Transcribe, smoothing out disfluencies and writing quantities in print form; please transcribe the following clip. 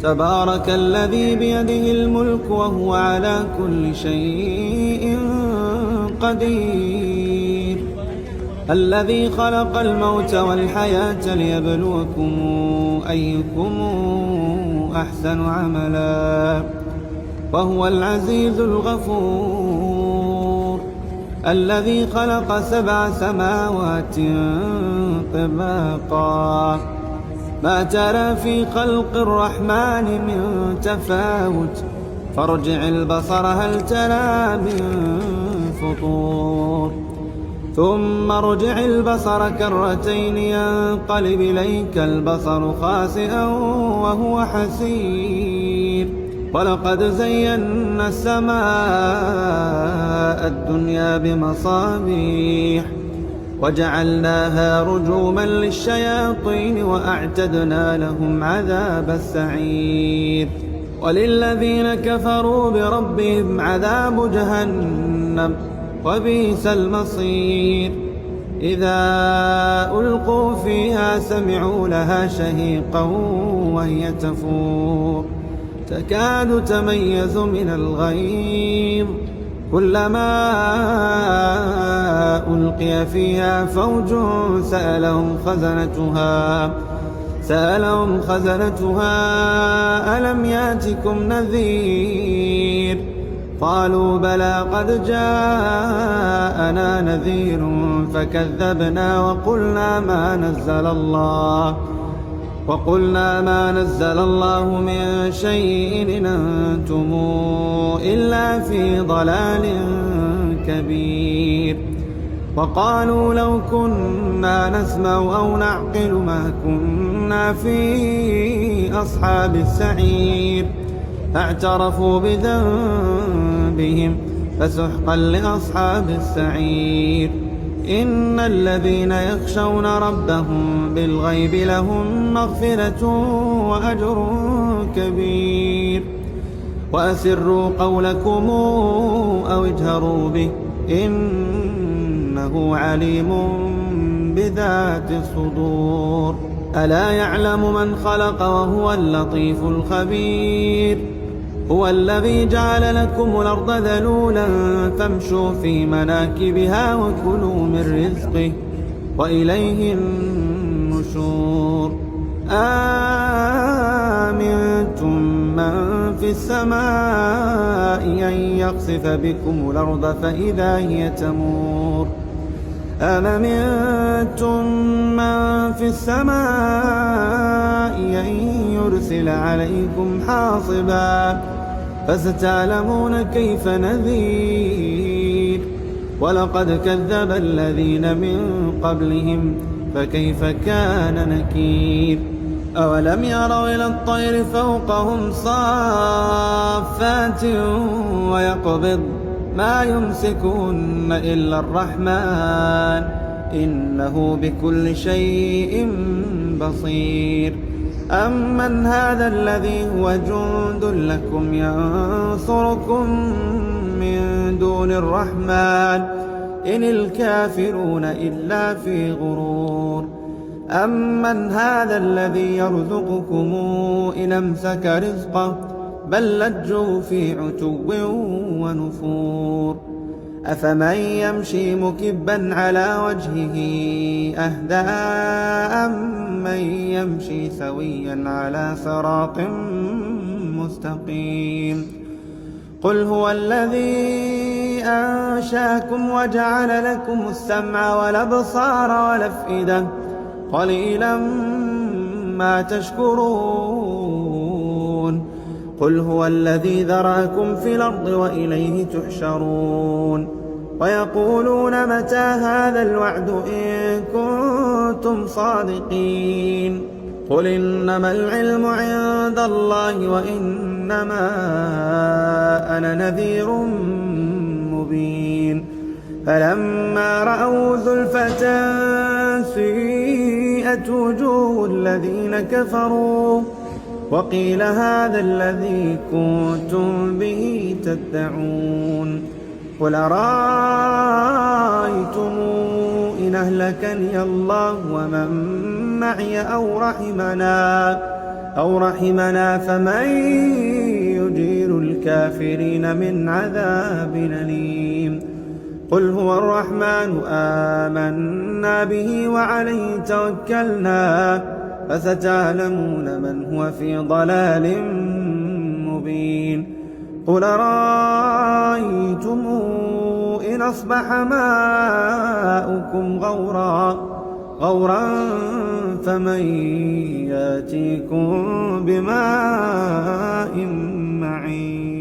تبارك الذي بيده الملك وهو على كل شيء قدير. الذي خلق الموت والحياة ليبلوكم أيكم أحسن عملا وهو العزيز الغفور. الذي خلق 7 سماوات طباقا ما ترى في خلق الرحمن من تفاوت فارجع البصر هل ترى من فطور ثم ارجع البصر كرتين ينقلب إليك البصر خاسئا وهو حسير. ولقد زينا السماء الدنيا بمصابيح وجعلناها رجوما للشياطين وأعتدنا لهم عذاب السعير. وللذين كفروا بربهم عذاب جهنم وبئس المصير. إذا ألقوا فيها سمعوا لها شهيقا وهي تفور تكاد تميز من الغيظ كلما ألقي فيها فوج سألهم خزنتها ألم يأتكم نذير قالوا بلى قد جاءنا نذير فكذبنا وقلنا ما نزل الله من شيء إن أنتم إلا في ضلال كبير. وقالوا لو كنا نسمع أو نعقل ما كنا في أصحاب السعير. اعترفوا بذنبهم فسحقا لأصحاب السعير. إن الذين يخشون ربهم بالغيب لهم مغفرة وأجر كبير. وأسروا قولكم أو اجهروا به إنه عليم بذات الصدور. ألا يعلم من خلق وهو اللطيف الخبير. هو الذي جعل لكم الأرض ذلولا فامشوا في مناكبها وكلوا من رزقه وإليه النشور. آمنتم من في السماء أن يخسف بكم الأرض فإذا هي تمور. أم أمنتم من في السماء أن يرسل عليكم حاصبا فستعلمون كيف نذير. ولقد كذب الذين من قبلهم فكيف كان نكير. أولم يروا إلى الطير فوقهم صافات ويقبض ما يمسكون إلا الرحمن إنه بكل شيء بصير. أمن هذا الذي هو جند لكم ينصركم من دون الرحمن إن الكافرون إلا في غرور. أمن هذا الذي يرزقكم إن أمسك رزقه بل لجوا في عتو ونفور. أفمن يمشي مكبا على وجهه أهدى أمن يمشي سويا على صراط مستقيم. قل هو الذي أنشاكم وجعل لكم السمع والأبصار والأفئدة قليلا ما تشكرون. قل هو الذي ذرأكم في الأرض وإليه تحشرون. ويقولون متى هذا الوعد إن كنتم صادقين. قل إنما العلم عند الله وإنما أنا نذير مبين. فلما رأوا زلفة سيئت وجوه الذين كفروا وقيل هذا الذي كنتم به تدعون. قل أرأيتم إن أهلكني الله ومن معي أو رحمنا أو رحمنا فمن يجير الكافرين من عذاب أليم. قل هو الرحمن آمنا به وعليه توكلنا فستعلمون من هو في ضلال مبين. قل رأيتم إن أصبح ماؤكم غورا فمن يأتيكم بماء معين.